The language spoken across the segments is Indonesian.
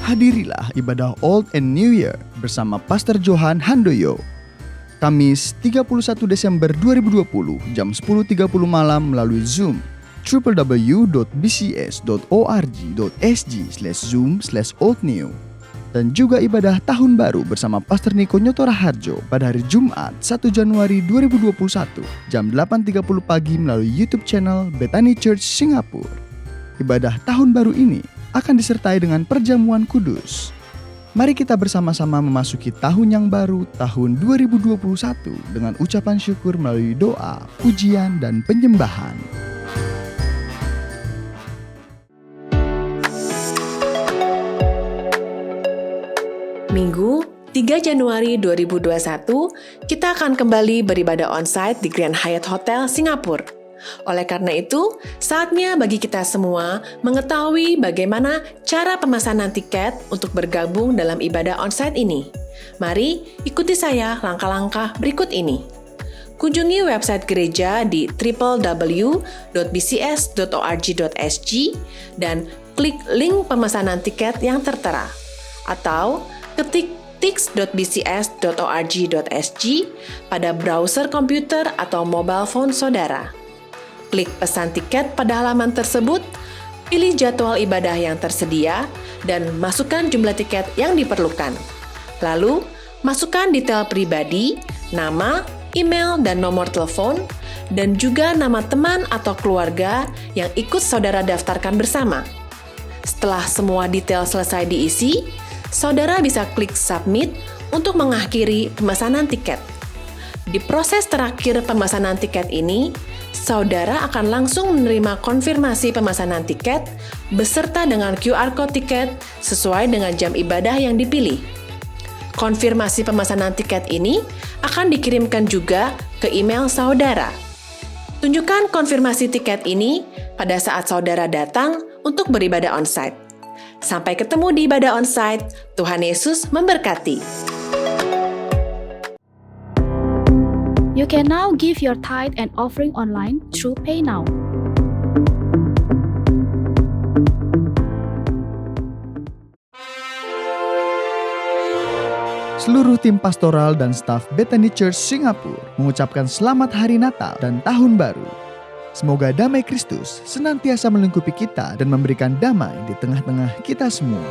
Hadirilah ibadah Old and New Year bersama Pastor Johan Handoyo. Kamis 31 Desember 2020 jam 10.30 malam melalui Zoom www.bcs.org.sg/zoom/oldnew. Dan juga ibadah Tahun Baru bersama Pastor Niko Nyoto Raharjo pada hari Jumat 1 Januari 2021 jam 8.30 pagi melalui YouTube channel Bethany Church Singapura. Ibadah Tahun Baru ini akan disertai dengan perjamuan kudus. Mari kita bersama-sama memasuki tahun yang baru, tahun 2021 dengan ucapan syukur melalui doa, pujian, dan penyembahan. Minggu 3 Januari 2021, kita akan kembali beribadah onsite di Grand Hyatt Hotel Singapura. Oleh karena itu, saatnya bagi kita semua mengetahui bagaimana cara pemesanan tiket untuk bergabung dalam ibadah onsite ini. Mari ikuti saya langkah-langkah berikut ini. Kunjungi website gereja di www.bcs.org.sg dan klik link pemesanan tiket yang tertera. Atau ketik tix.bcs.org.sg pada browser komputer atau mobile phone saudara. Klik pesan tiket pada halaman tersebut, pilih jadwal ibadah yang tersedia, dan masukkan jumlah tiket yang diperlukan. Lalu, masukkan detail pribadi, nama, email, dan nomor telepon, dan juga nama teman atau keluarga yang ikut saudara daftarkan bersama. Setelah semua detail selesai diisi, saudara bisa klik submit untuk mengakhiri pemesanan tiket. Di proses terakhir pemesanan tiket ini, saudara akan langsung menerima konfirmasi pemesanan tiket beserta dengan QR Code tiket sesuai dengan jam ibadah yang dipilih. Konfirmasi pemesanan tiket ini akan dikirimkan juga ke email saudara. Tunjukkan konfirmasi tiket ini pada saat saudara datang untuk beribadah onsite. Sampai ketemu di ibadah onsite. Tuhan Yesus memberkati. You can now give your tithe and offering online through PayNow. Seluruh tim pastoral dan staf Bethany Church Singapura mengucapkan selamat Hari Natal dan Tahun Baru. Semoga damai Kristus senantiasa melingkupi kita dan memberikan damai di tengah-tengah kita semua.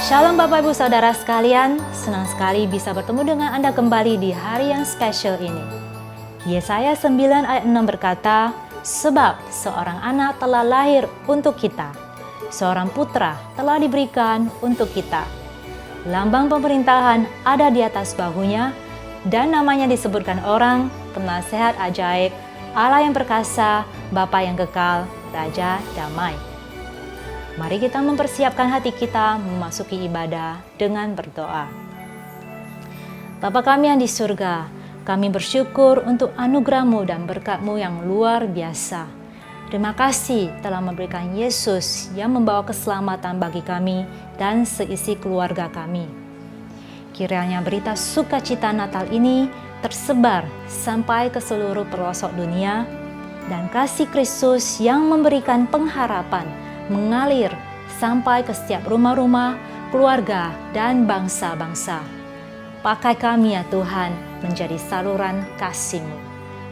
Shalom Bapak Ibu Saudara sekalian, senang sekali bisa bertemu dengan Anda kembali di hari yang spesial ini. Yesaya 9 ayat 6 berkata, "Sebab seorang anak telah lahir untuk kita, seorang putra telah diberikan untuk kita. Lambang pemerintahan ada di atas bahunya, dan namanya disebutkan orang, Penasehat Ajaib, Allah yang perkasa, Bapa yang kekal, Raja Damai." Mari kita mempersiapkan hati kita memasuki ibadah dengan berdoa. Bapa kami yang di surga, kami bersyukur untuk anugerah-Mu dan berkat-Mu yang luar biasa. Terima kasih telah memberikan Yesus yang membawa keselamatan bagi kami dan seisi keluarga kami. Kiranya berita sukacita Natal ini tersebar sampai ke seluruh pelosok dunia, dan kasih Kristus yang memberikan pengharapan mengalir sampai ke setiap rumah-rumah, keluarga, dan bangsa-bangsa. Pakai kami ya Tuhan menjadi saluran kasih-Mu.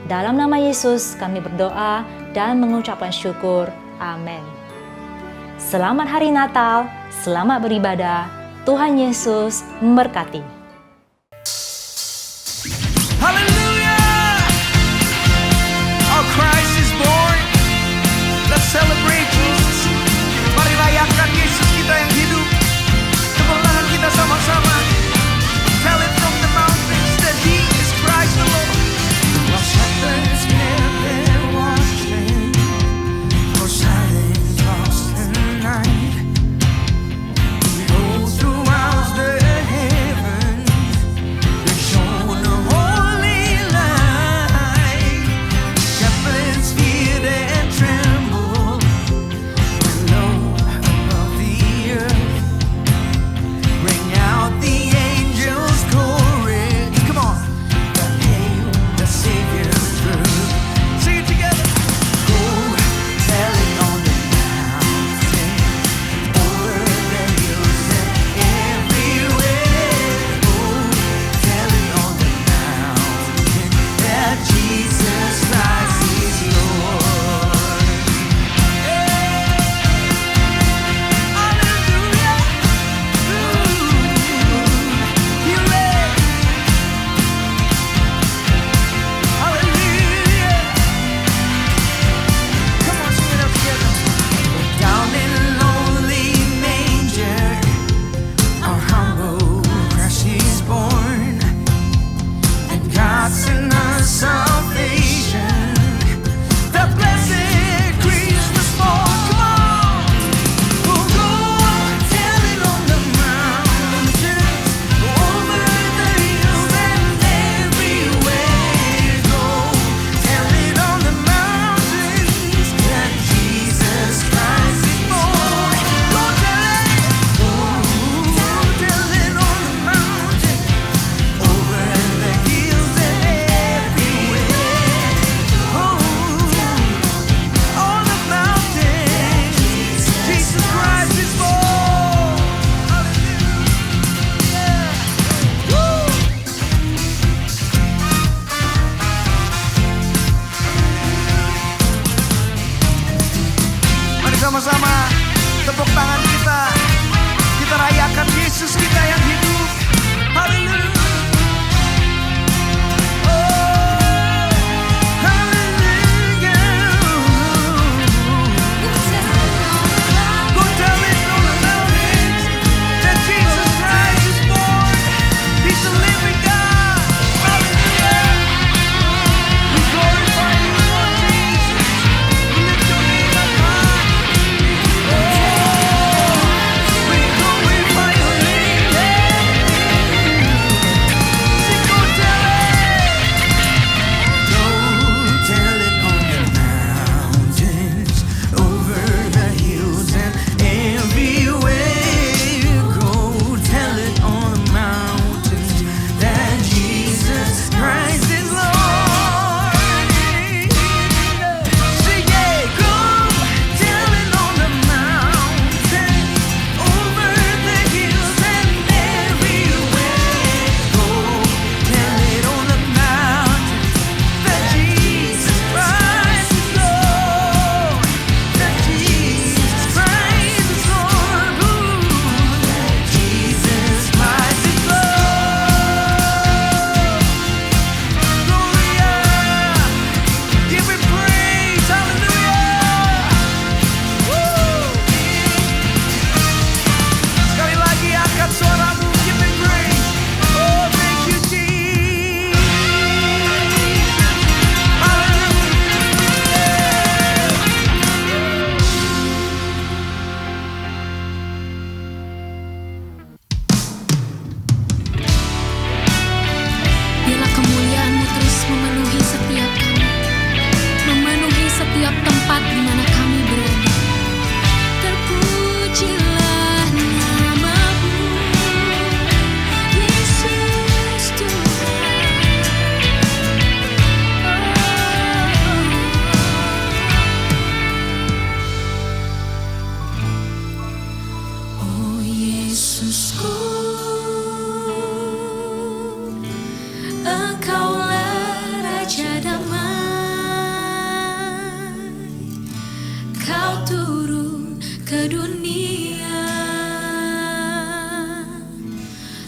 Dalam nama Yesus kami berdoa dan mengucapkan syukur. Amin. Selamat Hari Natal, selamat beribadah. Tuhan Yesus memberkati. Hallelujah! Our Christ is born. Let's celebrate Jesus. Mari rayakan Yesus kita yang hidup. Tepuk tangan kita sama-sama. Tell it from the mountains that He is Christ the Lord. While shepherds kept their watching for silent lost in the night, behold, throughout the heavens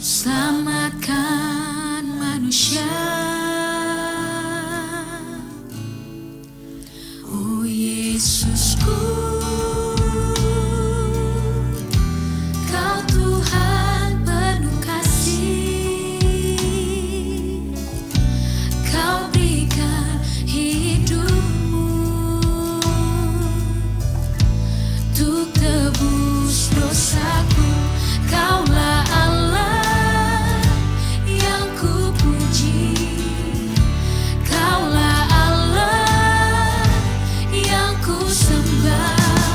Selamatkan manusia. Oh Yesusku, Kau Tuhan penuh kasih. Kau berikan hidupmu untuk tebus dosaku. Kaulah Allah yang ku puji. Kaulah Allah yang ku sembah.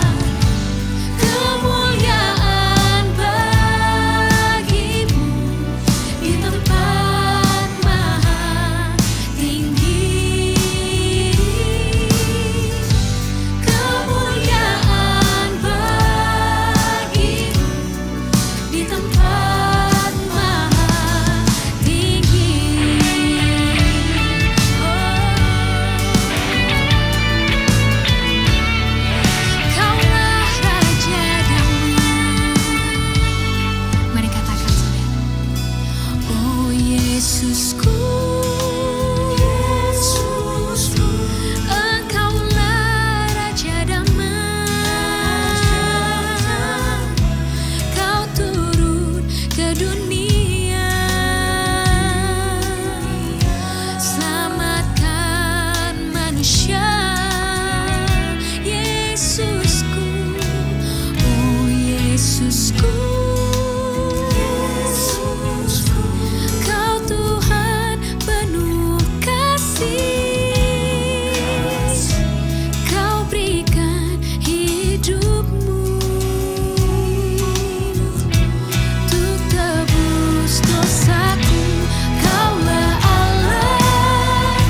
Kemuliaan bagimu di tempat maha tinggi. Kemuliaan bagimu di tempat maha tinggi. Kaulah Raja Damai. Mari katakan saudara. Oh Yesusku, Engkaulah Raja Damai. Kau turun ke dunia. Selamatkan manusia. Yesusku, oh Yesusku, Kau Tuhan penuh kasih. Kau berikan hidupmu untuk tebus dosaku. Kaulah Allah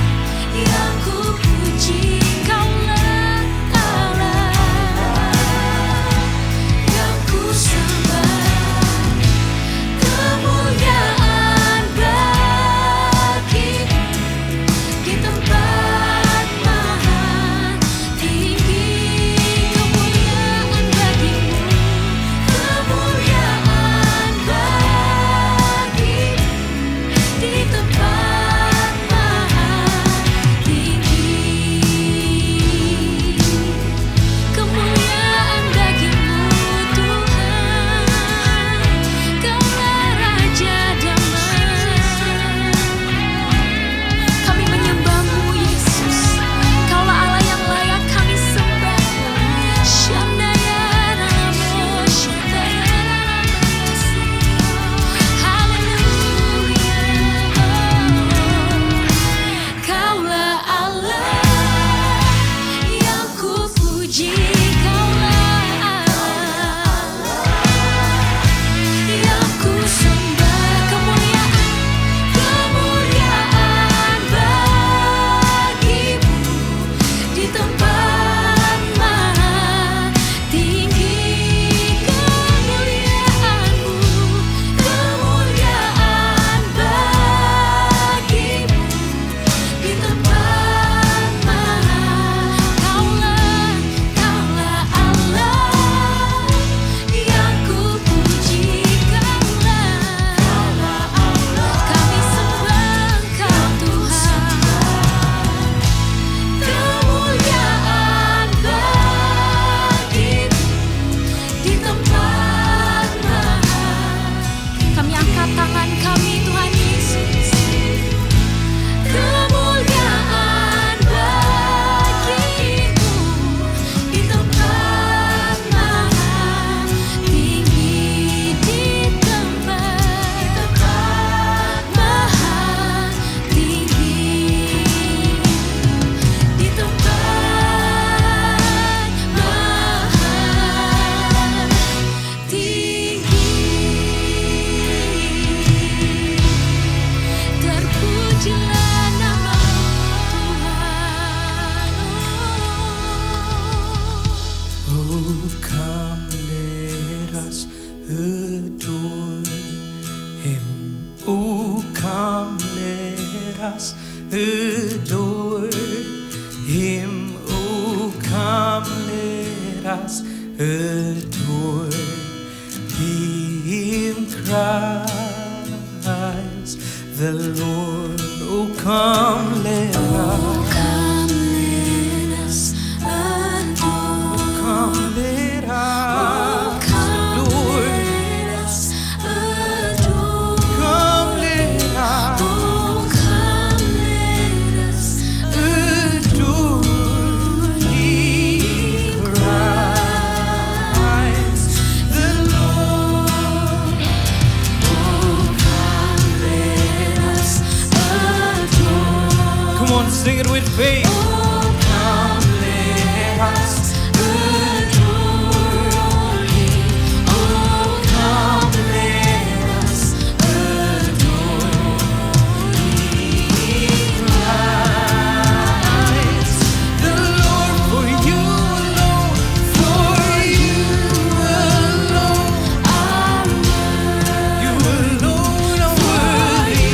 yang ku puji. Kaulah Allah yang ku sembah. Kemuliaan bagimu di tempat maha tinggi. Kemuliaan bagimu. Kemuliaan bagimu di tempat maha tinggi. Kemuliaan bagimu Tuhan. Kaulah Raja Damai. Kami menyembah-Mu Yesus. Kaulah Allah yang layak kami sembah. Shandaya namo, Shandaya namo. Haleluya. Kaulah Allah yang ku puji. Kaulah Allah yang ku sembah. Kemuliaan bagimu di tempat maha tinggi. Kemuliaan-Mu. Kemuliaan bagimu di tempat maha. Kaulah Allah yang ku puji. Kaulah Allah kami sembah Kau Tuhan. Kemuliaan bagimu di tempat maha. Kami angkat tangan kami Tuhan Yesus. Kemuliaan bagimu di tempat maha tinggi. Di tempat maha tinggi. Di tempat maha tinggi. Terpujilah nama Tuhan. Oh, come, let us adore Him. Oh, come, let us adore Him. Oh, come, let us adore Him, Christ. the Lord. Oh, come, let us. Come, let us adore. Come, let us. Come, Lord, let us adore. come, let us. Oh, come, let us Adore ye Christ the Lord. Oh, come, let us adore. Come on, sing it with faith. Oh, come, let us adore Him. Oh, come, let us adore Christ the Lord, for you alone, you alone are worthy.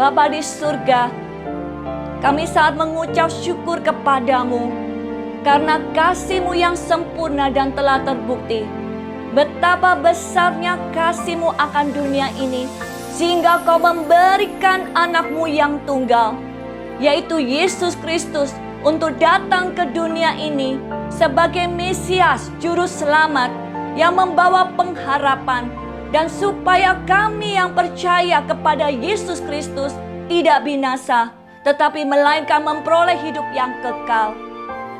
Bapa di surga, kami saat mengucap syukur kepadamu karena kasih-Mu yang sempurna dan telah terbukti. Betapa besarnya kasih-Mu akan dunia ini, sehingga Kau memberikan anak-Mu yang tunggal, yaitu Yesus Kristus, untuk datang ke dunia ini sebagai Mesias, Juru Selamat yang membawa pengharapan, dan supaya kami yang percaya kepada Yesus Kristus tidak binasa, tetapi melainkan memperoleh hidup yang kekal.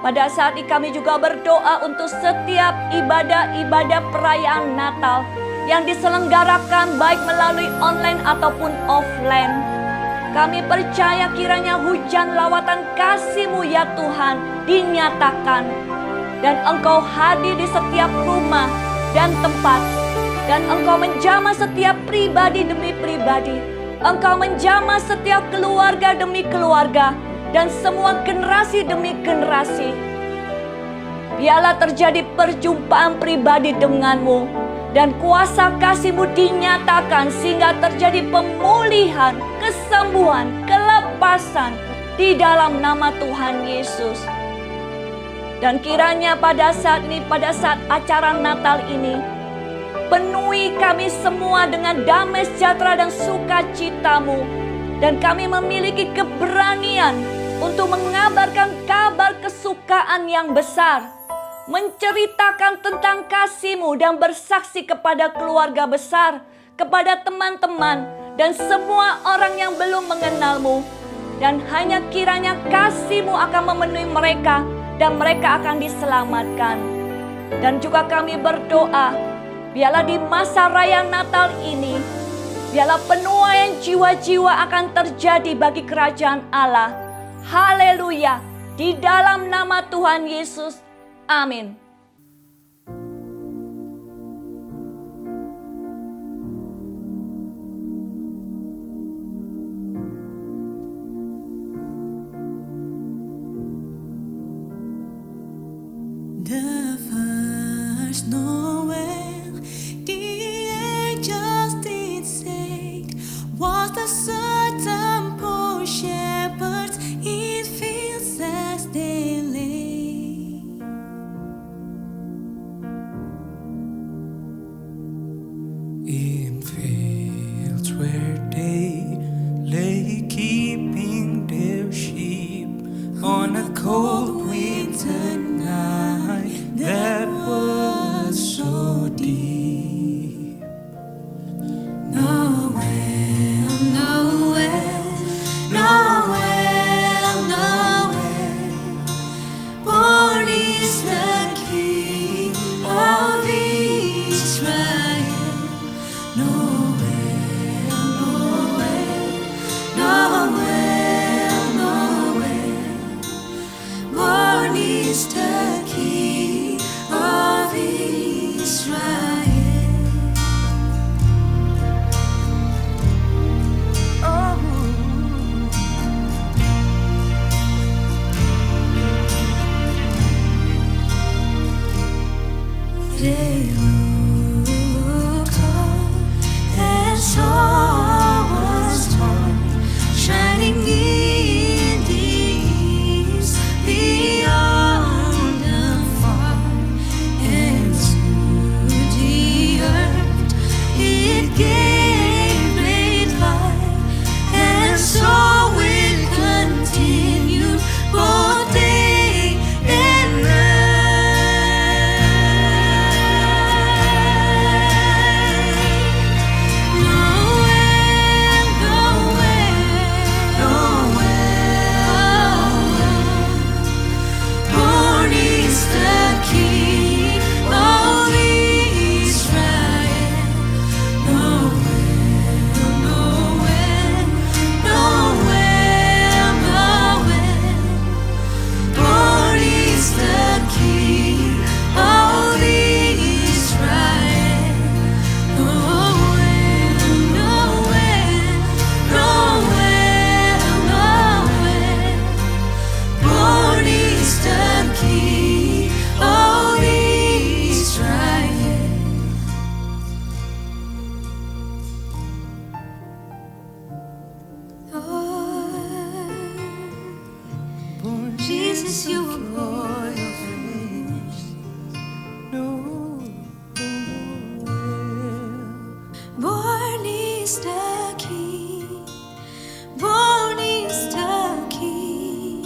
Pada saat ini kami juga berdoa untuk setiap ibadah-ibadah perayaan Natal yang diselenggarakan baik melalui online ataupun offline. Kami percaya kiranya hujan lawatan kasih-Mu ya Tuhan dinyatakan, dan Engkau hadir di setiap rumah dan tempat, dan Engkau menjamah setiap pribadi demi pribadi. Engkau menjamah setiap keluarga demi keluarga, dan semua generasi demi generasi. Biarlah terjadi perjumpaan pribadi dengan-Mu, dan kuasa kasih-Mu dinyatakan sehingga terjadi pemulihan, kesembuhan, kelepasan di dalam nama Tuhan Yesus. Dan kiranya pada saat ini, pada saat acara Natal ini, penuhi kami semua dengan damai sejahtera dan sukacita-Mu, dan kami memiliki keberanian untuk mengabarkan kabar kesukaan yang besar, menceritakan tentang kasih-Mu dan bersaksi kepada keluarga besar, kepada teman-teman, dan semua orang yang belum mengenal-Mu. Dan hanya kiranya kasih-Mu akan memenuhi mereka, dan mereka akan diselamatkan. Dan juga kami berdoa, biarlah di masa raya Natal ini, biarlah penuaian jiwa-jiwa akan terjadi bagi kerajaan Allah. Haleluya, di dalam nama Tuhan Yesus. Amin. The first Noel, the angels did say, was the certain poor shepherds in fields as they lay. In fields where they lay keeping their sheep on a cold winter night that was so deep. Noel, Noel, Noel, Noel, born is the King of Israel. Noel, Noel, is the King. Born is the King.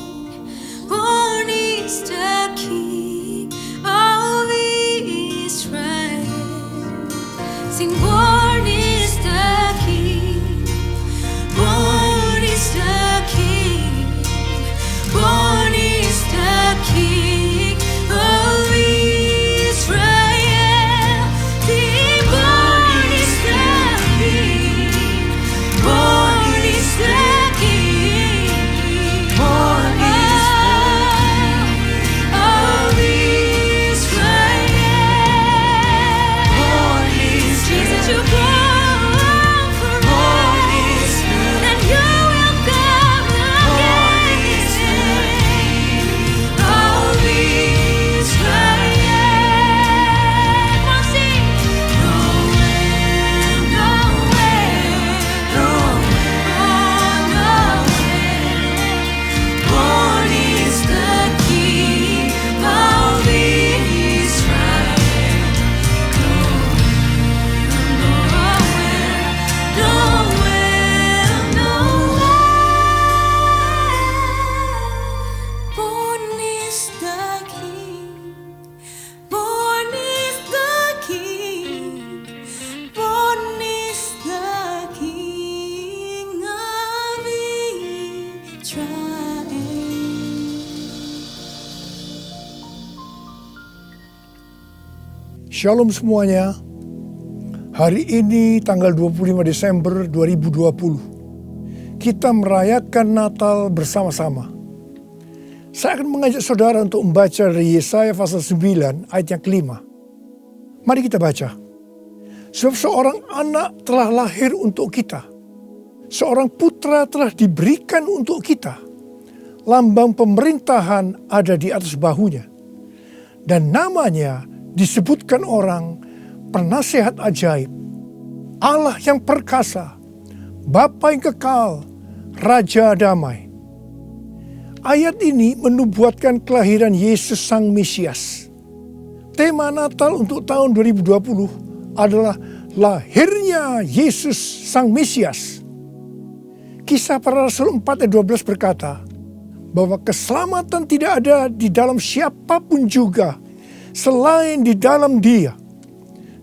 Born is the King of Israel. Sing, born is the King. Born is the King. Born is the King of Israel. Sing, born is the King. Born is the King. Born is of Israel. Born is Jesus, you come for us, and you will come again. Of Israel. Come on, sing. Noel, Noel, Noel. Born is the King of Israel. Noel, Noel. Born is the King. Born is the King. Born is the King of Israel. Shalom semuanya. Hari ini tanggal 25 Desember 2020. Kita merayakan Natal bersama-sama. Saya akan mengajak saudara untuk membaca dari Yesaya pasal 9 ayat yang kelima. Mari kita baca. Sebab seorang anak telah lahir untuk kita. Seorang putra telah diberikan untuk kita. Lambang pemerintahan ada di atas bahunya. Dan namanya disebutkan orang Penasihat Ajaib, Allah yang perkasa, Bapa yang kekal, Raja Damai. Ayat ini menubuatkan kelahiran Yesus Sang Mesias. Tema Natal untuk tahun 2020 adalah lahirnya Yesus Sang Mesias. Kisah Para Rasul 4 ayat 12 berkata bahwa keselamatan tidak ada di dalam siapapun juga selain di dalam Dia.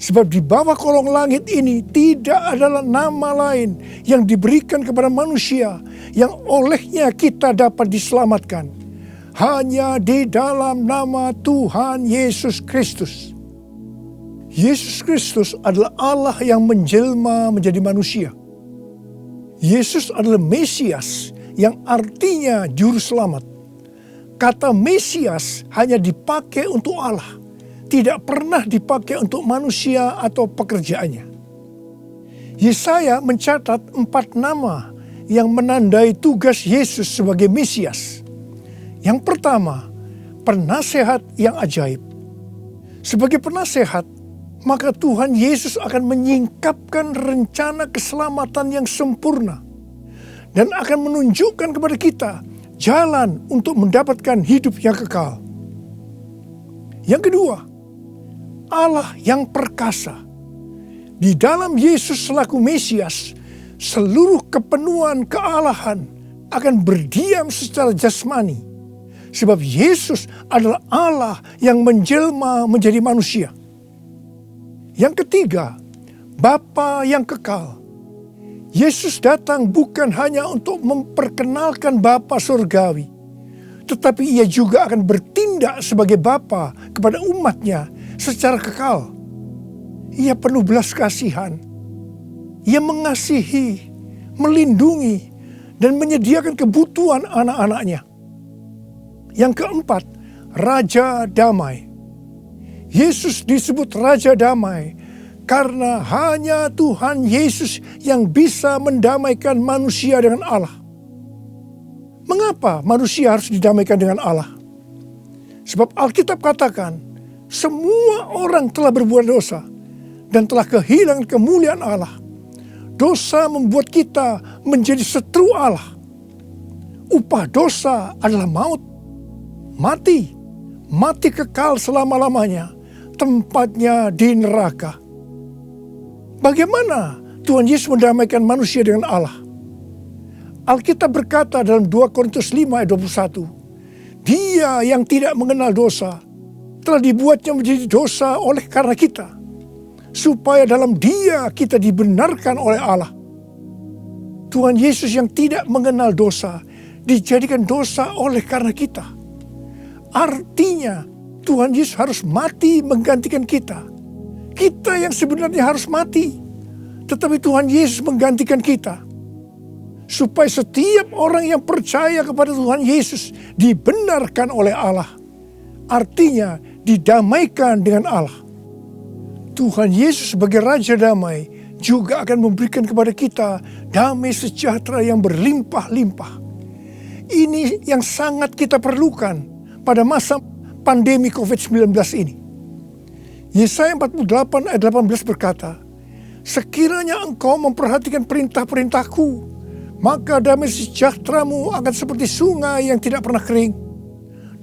Sebab di bawah kolong langit ini tidak adalah nama lain yang diberikan kepada manusia yang olehnya kita dapat diselamatkan. Hanya di dalam nama Tuhan Yesus Kristus. Yesus Kristus adalah Allah yang menjelma menjadi manusia. Yesus adalah Mesias yang artinya juru selamat. Kata Mesias hanya dipakai untuk Allah. Tidak pernah dipakai untuk manusia atau pekerjaannya. Yesaya mencatat 4 nama yang menandai tugas Yesus sebagai Mesias. Yang pertama, penasehat yang ajaib. Sebagai penasehat, maka Tuhan Yesus akan menyingkapkan rencana keselamatan yang sempurna dan akan menunjukkan kepada kita jalan untuk mendapatkan hidup yang kekal. Yang kedua, Allah yang perkasa. Di dalam Yesus selaku Mesias, seluruh kepenuhan kealahan akan berdiam secara jasmani. Sebab Yesus adalah Allah yang menjelma menjadi manusia. Yang ketiga, Bapa yang kekal. Yesus datang bukan hanya untuk memperkenalkan Bapa surgawi, tetapi ia juga akan bertindak sebagai Bapa kepada umatnya secara kekal. Ia penuh belas kasihan. Ia mengasihi, melindungi, dan menyediakan kebutuhan anak-anaknya. Yang keempat, Raja Damai. Yesus disebut Raja Damai karena hanya Tuhan Yesus yang bisa mendamaikan manusia dengan Allah. Mengapa manusia harus didamaikan dengan Allah? Sebab Alkitab katakan, semua orang telah berbuat dosa dan telah kehilangan kemuliaan Allah. Dosa membuat kita menjadi setru Allah. Upah dosa adalah maut, mati kekal selama-lamanya, tempatnya di neraka. Bagaimana Tuhan Yesus mendamaikan manusia dengan Allah. Alkitab berkata dalam 2 Korintus 5 ayat 21, Dia yang tidak mengenal dosa telah dibuatnya menjadi dosa oleh karena kita, supaya dalam Dia kita dibenarkan oleh Allah. Tuhan Yesus yang tidak mengenal dosa dijadikan dosa oleh karena kita. Artinya Tuhan Yesus harus mati menggantikan kita. Kita yang sebenarnya harus mati, tetapi Tuhan Yesus menggantikan kita. Supaya setiap orang yang percaya kepada Tuhan Yesus dibenarkan oleh Allah. Artinya didamaikan dengan Allah. Tuhan Yesus sebagai Raja Damai juga akan memberikan kepada kita damai sejahtera yang berlimpah-limpah. Ini yang sangat kita perlukan pada masa pandemi COVID-19 ini. Yesaya 48 ayat 18 berkata, Sekiranya engkau memperhatikan perintah-perintahku, maka damai sejahteramu akan seperti sungai yang tidak pernah kering.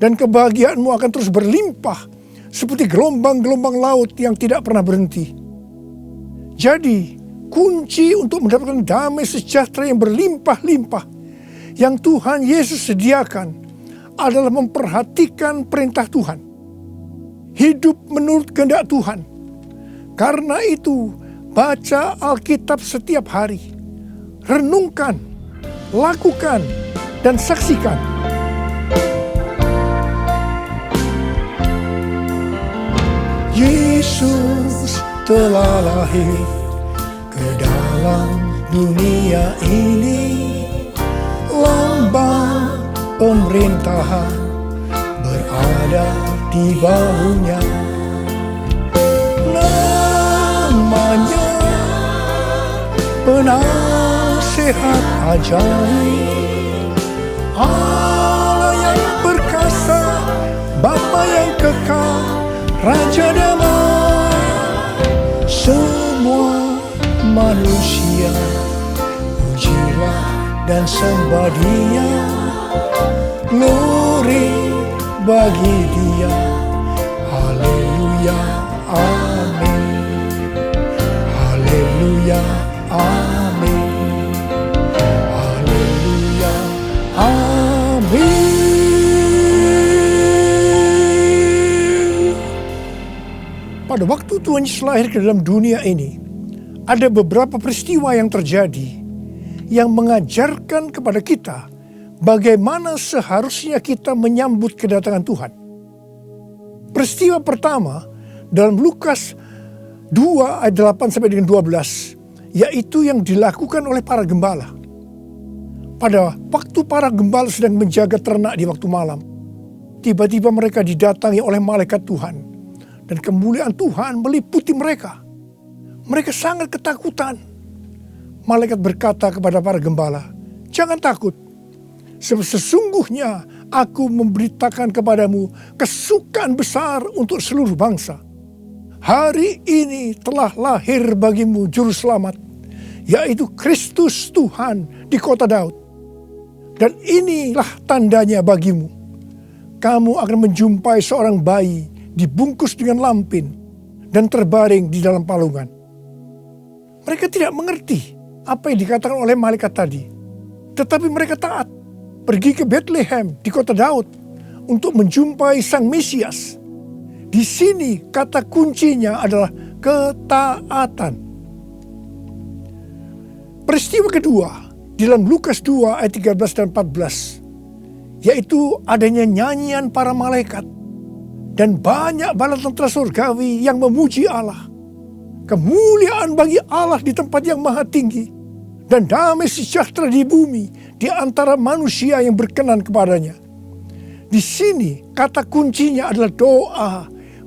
Dan kebahagiaanmu akan terus berlimpah seperti gelombang-gelombang laut yang tidak pernah berhenti. Jadi, kunci untuk mendapatkan damai sejahtera yang berlimpah-limpah yang Tuhan Yesus sediakan adalah memperhatikan perintah Tuhan. Hidup menurut kehendak Tuhan. Karena itu, baca Alkitab setiap hari. Renungkan, lakukan, dan saksikan. Yesus telah lahir ke dalam dunia ini. Lambang pemerintahan berada di bahunya. Namanya Penasehat ajaib, Allah yang perkasa, Bapa yang kekal, Raja Damai. Semua manusia pujilah dan sembah Dia, glory bagi Dia. Haleluya, amin. Haleluya, amin. Haleluya, amin. Pada waktu Tuhan Yesus lahir ke dalam dunia ini, ada beberapa peristiwa yang terjadi yang mengajarkan kepada kita bagaimana seharusnya kita menyambut kedatangan Tuhan. Peristiwa pertama dalam Lukas 2 ayat 8 sampai dengan 12, yaitu yang dilakukan oleh para gembala. Pada waktu para gembala sedang menjaga ternak di waktu malam, tiba-tiba mereka didatangi oleh malaikat Tuhan, dan kemuliaan Tuhan meliputi mereka. Mereka sangat ketakutan. Malaikat berkata kepada para gembala, "Jangan takut, sebab sesungguhnya aku memberitakan kepadamu kesukaan besar untuk seluruh bangsa. Hari ini telah lahir bagimu juru selamat, yaitu Kristus Tuhan di kota Daud. Dan inilah tandanya bagimu. Kamu akan menjumpai seorang bayi dibungkus dengan lampin dan terbaring di dalam palungan." Mereka tidak mengerti apa yang dikatakan oleh malaikat tadi. Tetapi mereka taat, pergi ke Bethlehem di kota Daud untuk menjumpai Sang Mesias. Di sini kata kuncinya adalah ketaatan. Peristiwa kedua di dalam Lukas 2 ayat 13 dan 14, yaitu adanya nyanyian para malaikat dan banyak bala tentara surgawi yang memuji Allah. Kemuliaan bagi Allah di tempat yang maha tinggi, dan damai sejahtera di bumi di antara manusia yang berkenan kepadanya. Di sini kata kuncinya adalah doa,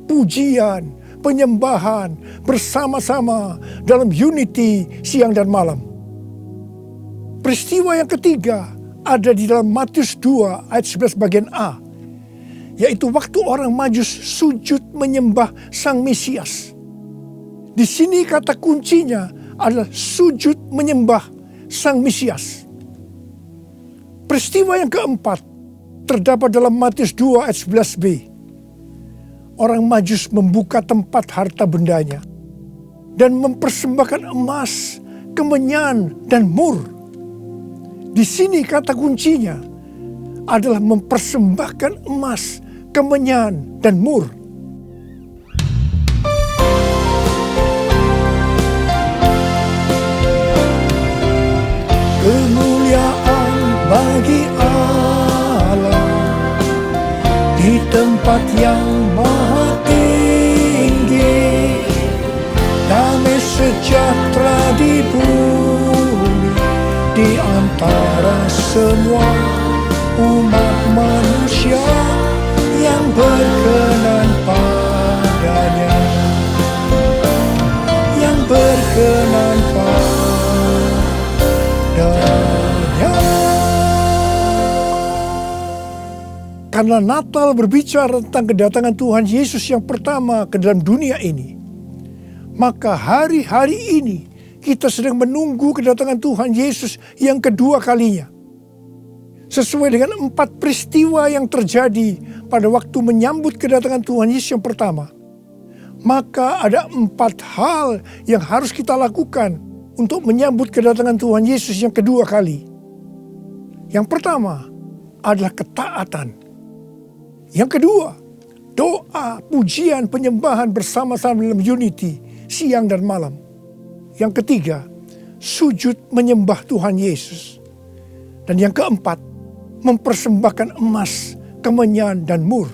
pujian, penyembahan bersama-sama dalam unity siang dan malam. Peristiwa yang ketiga ada di dalam Matius 2 ayat 11 bagian A, yaitu waktu orang Majus sujud menyembah Sang Mesias. Di sini kata kuncinya adalah sujud menyembah Sang Mesias. Peristiwa yang keempat terdapat dalam Matius 2 ayat 11b. Orang Majus membuka tempat harta bendanya dan mempersembahkan emas kemenyan, dan mur. Di sini kata kuncinya adalah mempersembahkan emas, kemenyan, dan mur. Kemuliaan bagi Allah di tempat yang maha tinggi, damai sejahtera di bumi di antara semua umat manusia yang berkenan padanya, yang berkenan padanya. Karena Natal berbicara tentang kedatangan Tuhan Yesus yang pertama ke dalam dunia ini, maka hari-hari ini kita sedang menunggu kedatangan Tuhan Yesus yang kedua kalinya. Sesuai dengan 4 peristiwa yang terjadi pada waktu menyambut kedatangan Tuhan Yesus yang pertama, maka ada 4 hal yang harus kita lakukan untuk menyambut kedatangan Tuhan Yesus yang kedua kali. Yang pertama adalah ketaatan. Yang kedua, doa, pujian, penyembahan bersama-sama dalam unity, siang dan malam. Yang ketiga, sujud menyembah Tuhan Yesus. Dan yang keempat, mempersembahkan emas, kemenyan, dan mur.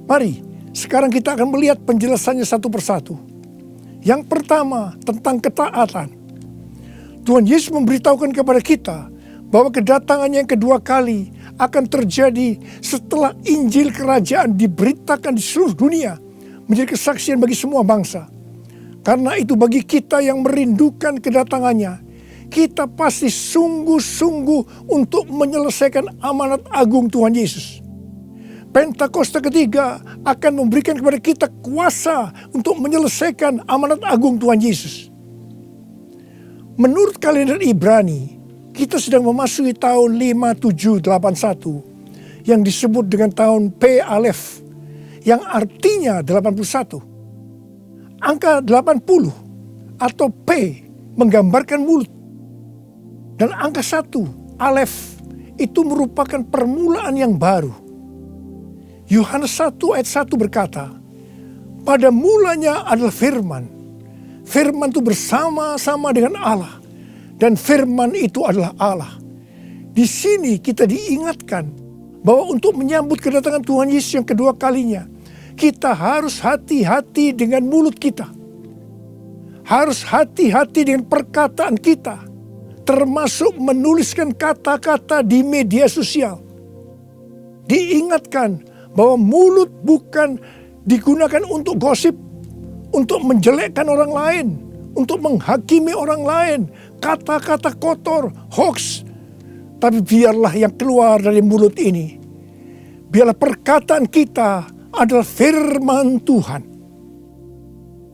Mari, sekarang kita akan melihat penjelasannya satu persatu. Yang pertama, tentang ketaatan. Tuhan Yesus memberitahukan kepada kita bahwa kedatangannya yang kedua kali akan terjadi setelah Injil Kerajaan diberitakan di seluruh dunia, menjadi kesaksian bagi semua bangsa. Karena itu bagi kita yang merindukan kedatangannya, kita pasti sungguh-sungguh untuk menyelesaikan amanat agung Tuhan Yesus. Pentakosta ketiga akan memberikan kepada kita kuasa untuk menyelesaikan amanat agung Tuhan Yesus. Menurut kalender Ibrani, kita sedang memasuki tahun 5781 yang disebut dengan tahun P Alef, yang artinya 81. Angka 80 atau P menggambarkan mulut. Dan angka 1, Alef, itu merupakan permulaan yang baru. Yohanes 1 ayat 1 berkata, pada mulanya adalah firman. Firman itu bersama-sama dengan Allah. Dan firman itu adalah Allah. Di sini kita diingatkan bahwa untuk menyambut kedatangan Tuhan Yesus yang kedua kalinya, kita harus hati-hati dengan mulut kita. Harus hati-hati dengan perkataan kita, termasuk menuliskan kata-kata di media sosial. Diingatkan bahwa mulut bukan digunakan untuk gosip, untuk menjelekkan orang lain, untuk menghakimi orang lain, kata-kata kotor, hoax. Tapi biarlah yang keluar dari mulut ini, biarlah perkataan kita adalah firman Tuhan.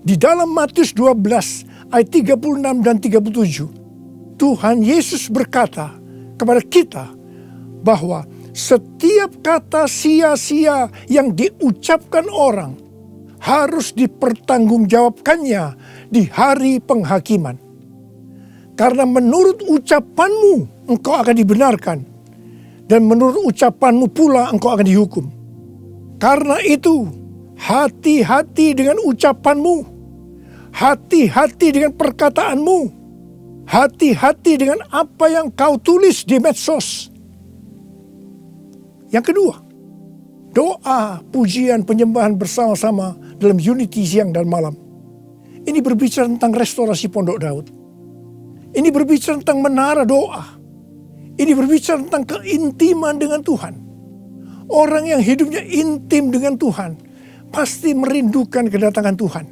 Di dalam Matius 12 ayat 36 dan 37, Tuhan Yesus berkata kepada kita bahwa setiap kata sia-sia yang diucapkan orang harus dipertanggungjawabkannya di hari penghakiman. Karena menurut ucapanmu engkau akan dibenarkan, dan menurut ucapanmu pula engkau akan dihukum. Karena itu, hati-hati dengan ucapanmu, hati-hati dengan perkataanmu, hati-hati dengan apa yang kau tulis di medsos. Yang kedua, doa, pujian, penyembahan bersama-sama dalam unity siang dan malam. Ini berbicara tentang restorasi Pondok Daud. Ini berbicara tentang menara doa. Ini berbicara tentang keintiman dengan Tuhan. Orang yang hidupnya intim dengan Tuhan pasti merindukan kedatangan Tuhan.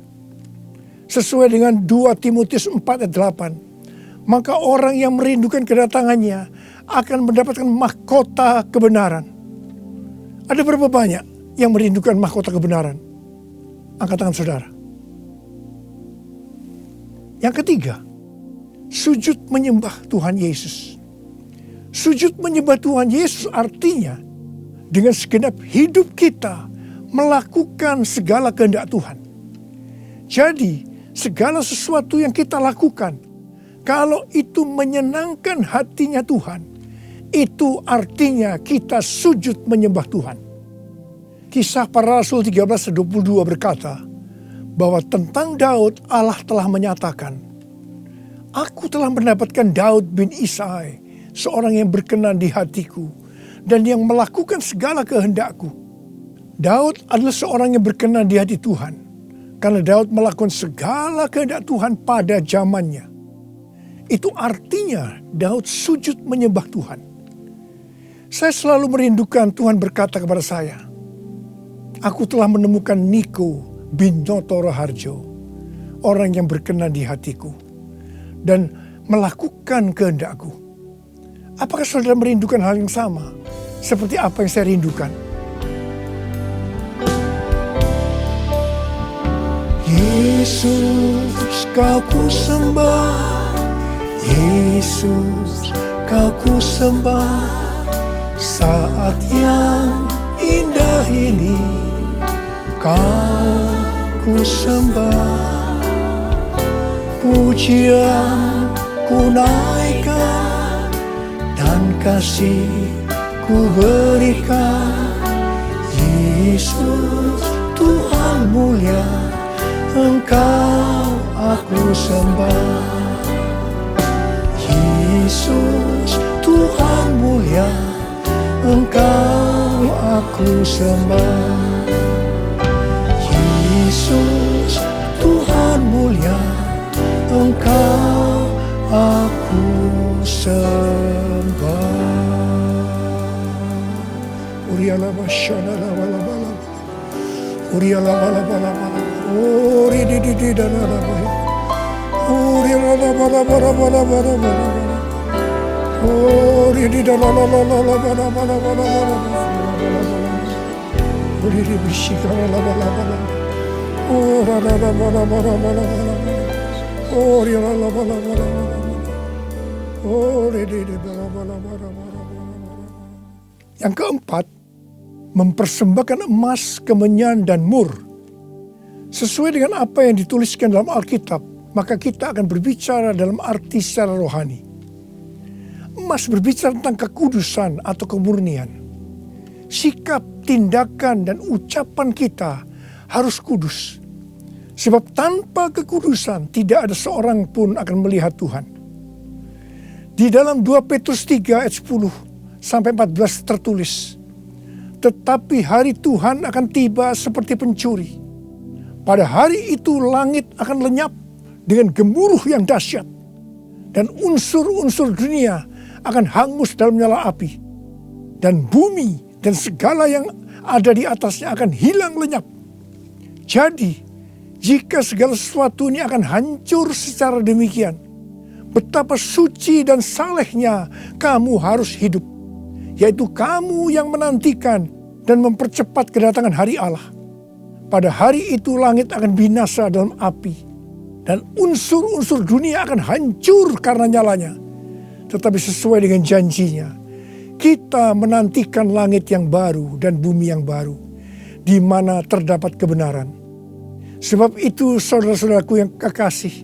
Sesuai dengan 2 Timotius 4 ayat 8. Maka orang yang merindukan kedatangannya akan mendapatkan mahkota kebenaran. Ada berapa banyak yang merindukan mahkota kebenaran? Angkat tangan saudara. Yang ketiga, sujud menyembah Tuhan Yesus. Sujud menyembah Tuhan Yesus artinya dengan segenap hidup kita melakukan segala kehendak Tuhan. Jadi segala sesuatu yang kita lakukan Kalau itu menyenangkan hatinya Tuhan, itu artinya kita sujud menyembah Tuhan. Kisah Para Rasul 13:22 berkata bahwa tentang Daud Allah telah menyatakan, "Aku telah mendapatkan Daud bin Isai, seorang yang berkenan di hatiku dan yang melakukan segala kehendakku." Daud adalah seorang yang berkenan di hati Tuhan karena Daud melakukan segala kehendak Tuhan pada zamannya. Itu artinya Daud sujud menyembah Tuhan. Saya selalu merindukan Tuhan berkata kepada saya, "Aku telah menemukan Niko bin Nyoto Raharjo, orang yang berkenan di hatiku dan melakukan kehendakku." Apakah saudara merindukan hal yang sama seperti apa yang saya rindukan? Yesus, kau ku sembah, Yesus, kau ku sembah, saat yang indah ini kau ku sembah, pujian ku naikkan dan kasih ku berikan. Yesus, Tuhan mulia, Engkau aku sembah. Yesus, Tuhan mulia, Engkau aku sembah. Yesus, Tuhan mulia, Engkau aku sembah. Uriala basyana la bala bala, Uriala bala bala bala, Uri di dana la bala, Uriala bala bala bala bala bala, Uri di dana la la la la bala bala bala bala, Uri di bishikara la bala bala, Ora la la bala bala bala bala, Uri la la bala bala bala, Uri di bala bala bala bala. Yang keempat, mempersembahkan emas, kemenyan, dan mur. Sesuai dengan apa yang dituliskan dalam Alkitab, maka kita akan berbicara dalam arti secara rohani. Emas berbicara tentang kekudusan atau kemurnian. Sikap, tindakan, dan ucapan kita harus kudus. Sebab tanpa kekudusan tidak ada seorang pun akan melihat Tuhan. Di dalam 2 Petrus 3 ayat 10 sampai 14 tertulis, "Tetapi hari Tuhan akan tiba seperti pencuri. Pada hari itu langit akan lenyap dengan gemuruh yang dahsyat, dan unsur-unsur dunia akan hangus dalam nyala api, dan bumi dan segala yang ada di atasnya akan hilang lenyap. Jadi, jika segala sesuatu ini akan hancur secara demikian, betapa suci dan salehnya kamu harus hidup, yaitu kamu yang menantikan dan mempercepat kedatangan hari Allah. Pada hari itu langit akan binasa dalam api, dan unsur-unsur dunia akan hancur karena nyalanya. Tetapi sesuai dengan janjinya, kita menantikan langit yang baru dan bumi yang baru, di mana terdapat kebenaran. Sebab itu saudara-saudaraku yang kekasih,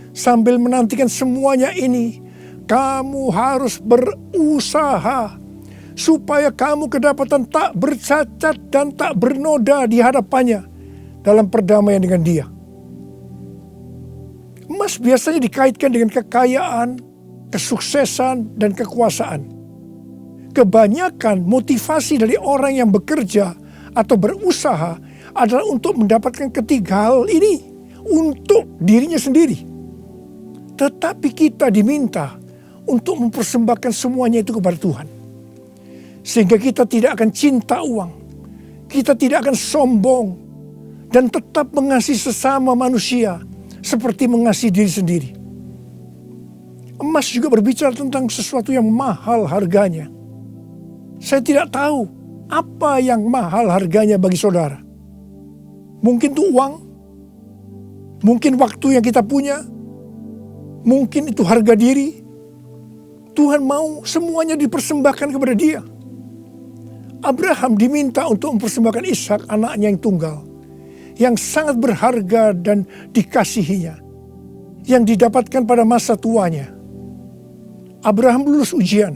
sambil menantikan semuanya ini, kamu harus berusaha supaya kamu kedapatan tak bercacat dan tak bernoda di hadapannya dalam perdamaian dengan Dia. Emas biasanya dikaitkan dengan kekayaan, kesuksesan, dan kekuasaan. Kebanyakan motivasi dari orang yang bekerja atau berusaha adalah untuk mendapatkan ketiga hal ini untuk dirinya sendiri. Tetapi kita diminta untuk mempersembahkan semuanya itu kepada Tuhan. Sehingga kita tidak akan cinta uang, kita tidak akan sombong, dan tetap mengasihi sesama manusia seperti mengasihi diri sendiri. Emas juga berbicara tentang sesuatu yang mahal harganya. Saya tidak tahu apa yang mahal harganya bagi saudara. Mungkin itu uang, mungkin waktu yang kita punya, mungkin itu harga diri. Tuhan mau semuanya dipersembahkan kepada Dia. Abraham diminta untuk mempersembahkan Ishak, anaknya yang tunggal, yang sangat berharga dan dikasihinya. yang didapatkan pada masa tuanya. Abraham lulus ujian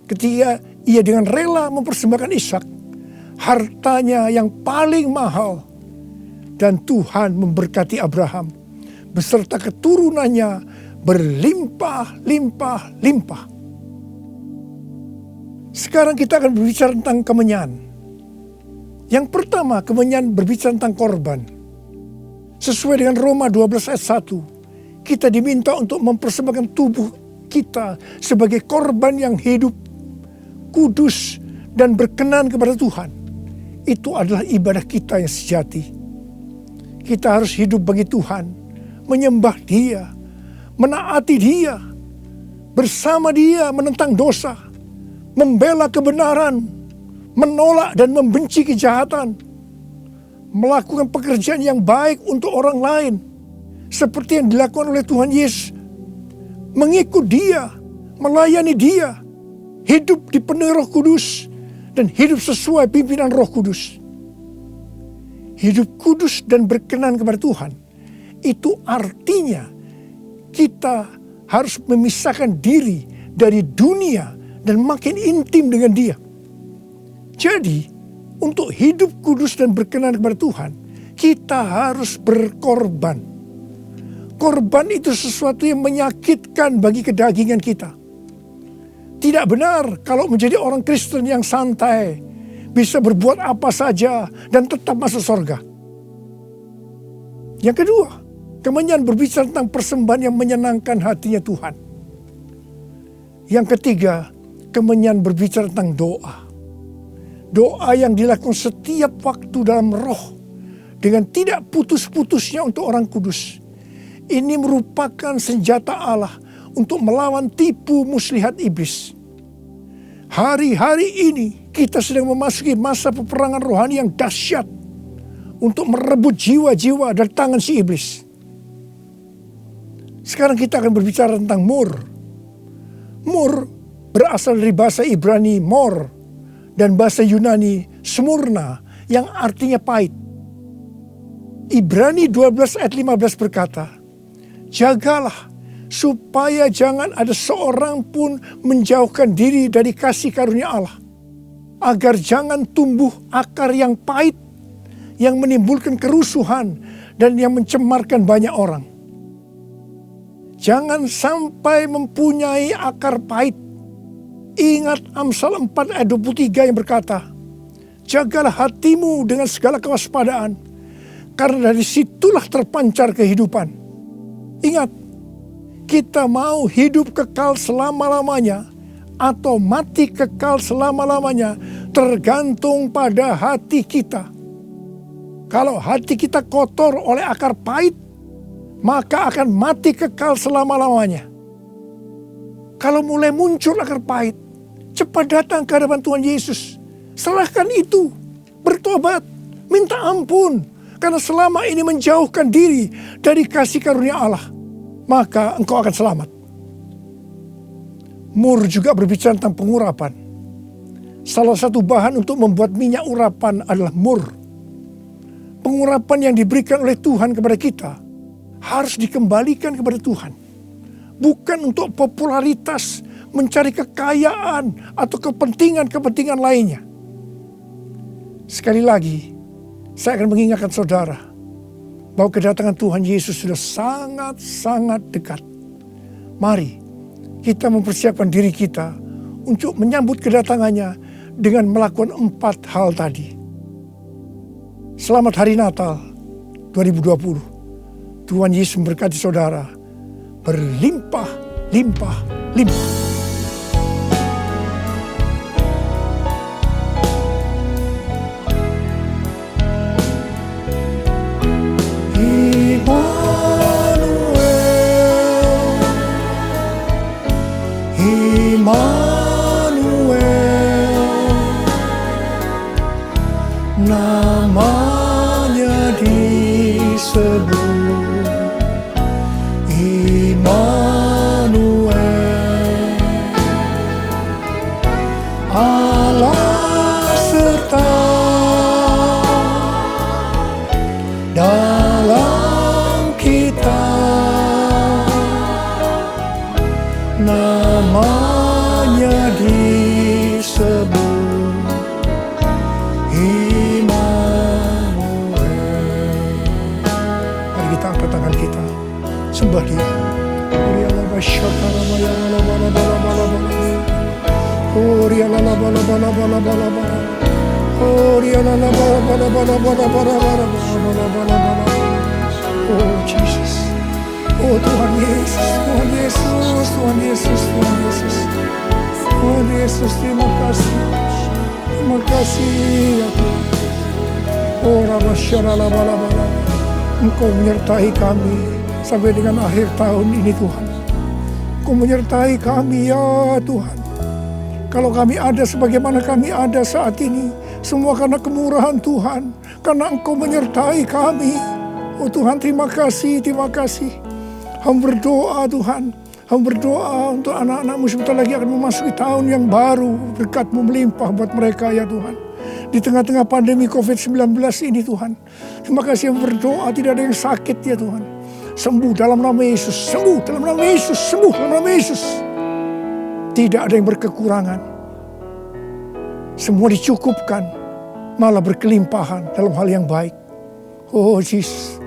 ketika ia dengan rela mempersembahkan Ishak, hartanya yang paling mahal. Dan Tuhan memberkati Abraham beserta keturunannya berlimpah-limpah-limpah. Sekarang kita akan berbicara tentang kemenyan. Yang pertama, kemenyan berbicara tentang korban. Sesuai dengan Roma 12 ayat 1, kita diminta untuk mempersembahkan tubuh kita sebagai korban yang hidup, kudus, dan berkenan kepada Tuhan. Itu adalah ibadah kita yang sejati. Kita harus hidup bagi Tuhan, menyembah Dia, menaati Dia, bersama Dia menentang dosa, membela kebenaran, menolak dan membenci kejahatan, melakukan pekerjaan yang baik untuk orang lain, seperti yang dilakukan oleh Tuhan Yesus, mengikut Dia, melayani Dia, hidup dipenuhi Roh Kudus, dan hidup sesuai pimpinan Roh Kudus. Hidup kudus dan berkenan kepada Tuhan, itu artinya kita harus memisahkan diri dari dunia dan makin intim dengan Dia. Jadi, untuk hidup kudus dan berkenan kepada Tuhan, kita harus berkorban. Korban itu sesuatu yang menyakitkan bagi kedagingan kita. Tidak benar kalau menjadi orang Kristen yang santai, bisa berbuat apa saja dan tetap masuk surga. Yang kedua, kemenyan berbicara tentang persembahan yang menyenangkan hatinya Tuhan. Yang ketiga, kemenyan berbicara tentang doa. Doa yang dilakukan setiap waktu dalam roh dengan tidak putus-putusnya untuk orang kudus. Ini merupakan senjata Allah untuk melawan tipu muslihat iblis. Hari-hari ini kita sedang memasuki masa peperangan rohani yang dahsyat untuk merebut jiwa-jiwa dari tangan si iblis. Sekarang kita akan berbicara tentang mur. Mur berasal dari bahasa Ibrani mor dan bahasa Yunani smurna yang artinya pahit. Ibrani 12 ayat 15 berkata, "Jagalah supaya jangan ada seorang pun menjauhkan diri dari kasih karunia Allah, agar jangan tumbuh akar yang pahit, yang menimbulkan kerusuhan dan yang mencemarkan banyak orang." Jangan sampai mempunyai akar pahit. Ingat Amsal 4 ayat 23 yang berkata, "Jagalah hatimu dengan segala kewaspadaan, karena dari situlah terpancar kehidupan." Ingat, kita mau hidup kekal selama-lamanya atau mati kekal selama-lamanya tergantung pada hati kita. Kalau hati kita kotor oleh akar pahit, maka akan mati kekal selama-lamanya. Kalau mulai muncul akar pahit, cepat datang ke hadapan Tuhan Yesus. Serahkan itu, bertobat, minta ampun. Karena selama ini menjauhkan diri dari kasih karunia Allah, maka engkau akan selamat. Mur juga berbicara tentang pengurapan. Salah satu bahan untuk membuat minyak urapan adalah mur. Pengurapan yang diberikan oleh Tuhan kepada kita harus dikembalikan kepada Tuhan. Bukan untuk popularitas, mencari kekayaan, atau kepentingan-kepentingan lainnya. Sekali lagi, saya akan mengingatkan saudara bahwa kedatangan Tuhan Yesus sudah sangat-sangat dekat. Mari kita mempersiapkan diri kita untuk menyambut kedatangannya dengan melakukan 4 hal tadi. Selamat Hari Natal 2020. Tuhan Yesus memberkati saudara berlimpah-limpah-limpah. Namanya disebut Immanuel, Allah serta dalam kita. namanya disebut Immanuel. Mari kita angkat tangan kita, sembah Dia. Oh Jesus, oh Tuhan Yesus, Tuhan Yesus, Tuhan Yesus, Tuhan Yesus, Tuhan Yesus, terima kasih ya Tuhan. Oh Rabbasharalabalabala, Engkau menyertai kami sampai dengan akhir tahun ini Tuhan. Engkau menyertai kami ya Tuhan. Kalau kami ada sebagaimana kami ada saat ini, semua karena kemurahan Tuhan, karena Engkau menyertai kami. Oh Tuhan, terima kasih, terima kasih. Hamba berdoa Tuhan, hamba berdoa untuk anak-anak-Mu sebentar lagi akan memasuki tahun yang baru. Berkat-Mu melimpah buat mereka ya Tuhan. Di tengah-tengah pandemi COVID-19 ini Tuhan. Terima kasih, hamba berdoa tidak ada yang sakit ya Tuhan. Sembuh dalam nama Yesus, sembuh dalam nama Yesus, sembuh dalam nama Yesus. Tidak ada yang berkekurangan. Semua dicukupkan, malah berkelimpahan dalam hal yang baik. Oh Jesus,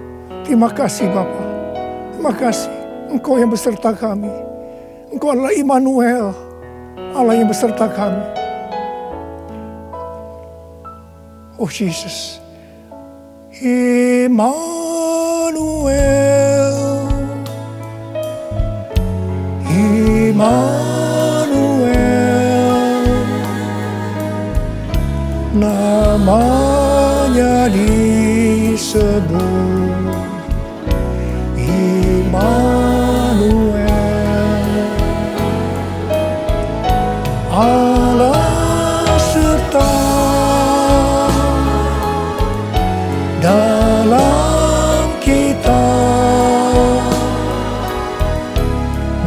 terima kasih Bapa. Terima kasih, Engkau yang beserta kami. Engkau adalah Immanuel, Allah yang beserta kami. Oh Jesus, Immanuel, Immanuel, namanya disebut Immanuel, Allah serta dalam kita,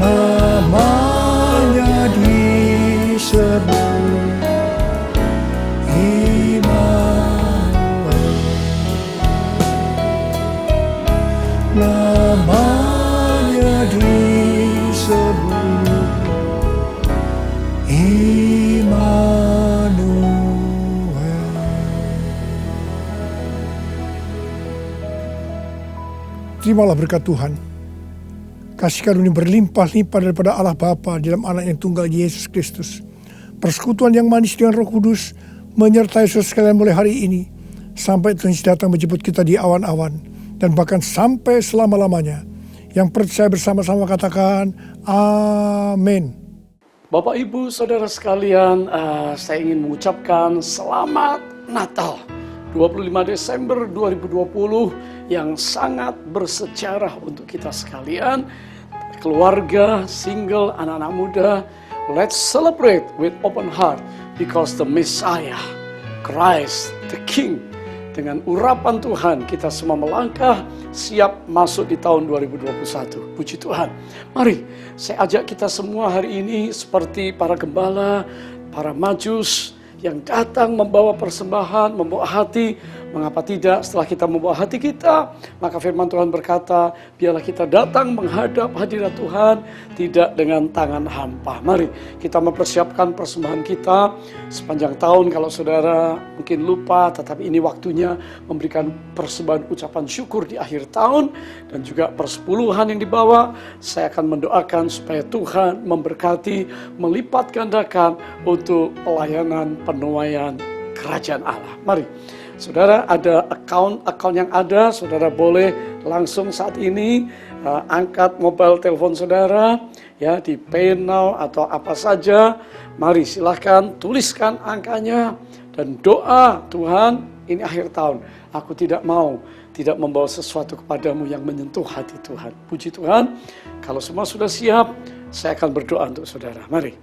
namanya disebut Immanuel, namanya disebut Immanuel. Terimalah berkat Tuhan. Kasih karunia berlimpah-limpah daripada Allah Bapa dalam anak yang tunggal Yesus Kristus. Persekutuan yang manis dengan Roh Kudus menyertai saudara sekalian mulai hari ini sampai Tuhan Yesus datang menjemput kita di awan-awan dan bahkan sampai selama-lamanya. Yang percaya bersama-sama katakan amin. Bapak, Ibu, Saudara sekalian, saya ingin mengucapkan selamat Natal 25 Desember 2020 yang sangat bersejarah untuk kita sekalian. Keluarga, single, anak-anak muda, let's celebrate with open heart because the Messiah, Christ, the King. Dengan urapan Tuhan, kita semua melangkah siap masuk di tahun 2021. Puji Tuhan. Mari, saya ajak kita semua hari ini seperti para gembala, para majus yang datang membawa persembahan, membawa hati. Mengapa tidak setelah kita membawa hati kita, maka firman Tuhan berkata, biarlah kita datang menghadap hadirat Tuhan, tidak dengan tangan hampa. Mari kita mempersiapkan persembahan kita sepanjang tahun. Kalau saudara mungkin lupa, tetapi ini waktunya memberikan persembahan ucapan syukur di akhir tahun. Dan juga persepuluhan yang dibawa, saya akan mendoakan supaya Tuhan memberkati, melipat gandakan untuk pelayanan penuaian kerajaan Allah. Mari. Saudara, ada account yang ada, saudara boleh langsung saat ini angkat mobile telepon saudara ya di Pay Now atau apa saja. Mari silahkan tuliskan angkanya dan doa, Tuhan ini akhir tahun, aku tidak membawa sesuatu kepadamu yang menyentuh hati Tuhan. Puji Tuhan, kalau semua sudah siap, saya akan berdoa untuk saudara. Mari.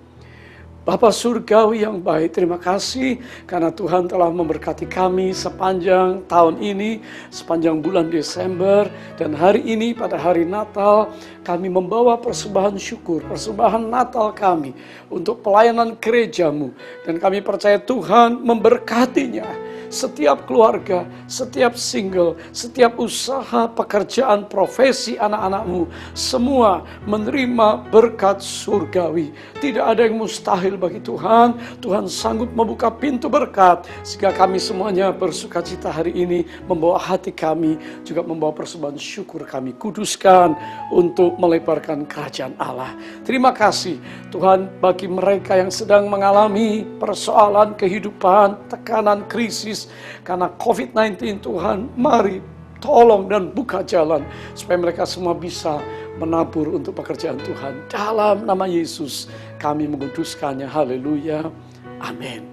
Bapa Surgawi yang baik, terima kasih karena Tuhan telah memberkati kami sepanjang tahun ini, sepanjang bulan Desember, dan hari ini pada hari Natal kami membawa persembahan syukur, persembahan Natal kami untuk pelayanan gerejamu, dan kami percaya Tuhan memberkatinya. Setiap keluarga, setiap single, setiap usaha, pekerjaan, profesi anak-anakmu, semua menerima berkat surgawi. Tidak ada yang mustahil bagi Tuhan. Tuhan sanggup membuka pintu berkat, sehingga kami semuanya bersukacita hari ini, membawa hati kami, juga membawa persembahan syukur kami, kuduskan untuk melebarkan kerajaan Allah. Terima kasih Tuhan bagi mereka yang sedang mengalami persoalan kehidupan, tekanan, krisis, karena COVID-19. Tuhan, mari tolong dan buka jalan supaya mereka semua bisa menabur untuk pekerjaan Tuhan. Dalam nama Yesus kami menguduskannya. Haleluya. Amin.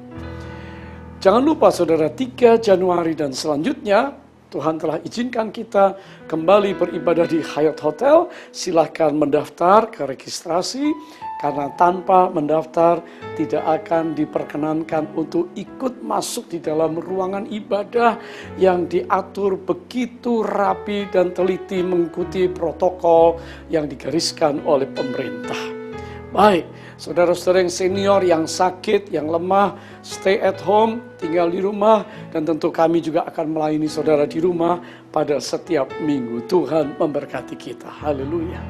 Jangan lupa saudara, 3 Januari dan selanjutnya Tuhan telah izinkan kita kembali beribadah di Hyatt Hotel. Silahkan mendaftar ke registrasi, karena tanpa mendaftar tidak akan diperkenankan untuk ikut masuk di dalam ruangan ibadah yang diatur begitu rapi dan teliti mengikuti protokol yang digariskan oleh pemerintah. Baik, saudara-saudara yang senior, yang sakit, yang lemah, stay at home, tinggal di rumah, dan tentu kami juga akan melayani saudara di rumah pada setiap minggu. Tuhan memberkati kita. Haleluya.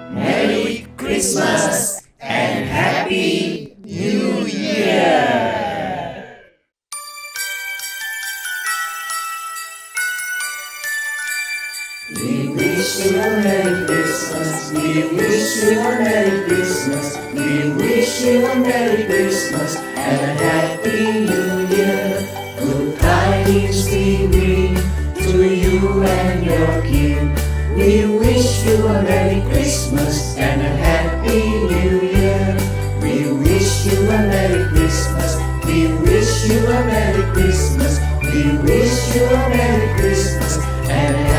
Merry Christmas and Happy New Year. We wish you a Merry Christmas. We wish you a Merry Christmas. We wish you a Merry Christmas and a Happy New Year. Good tidings we bring to you and your King. We wish you a Merry Christmas and a Happy New Year. We wish you a Merry Christmas. We wish you a Merry Christmas. We wish you a Merry Christmas and a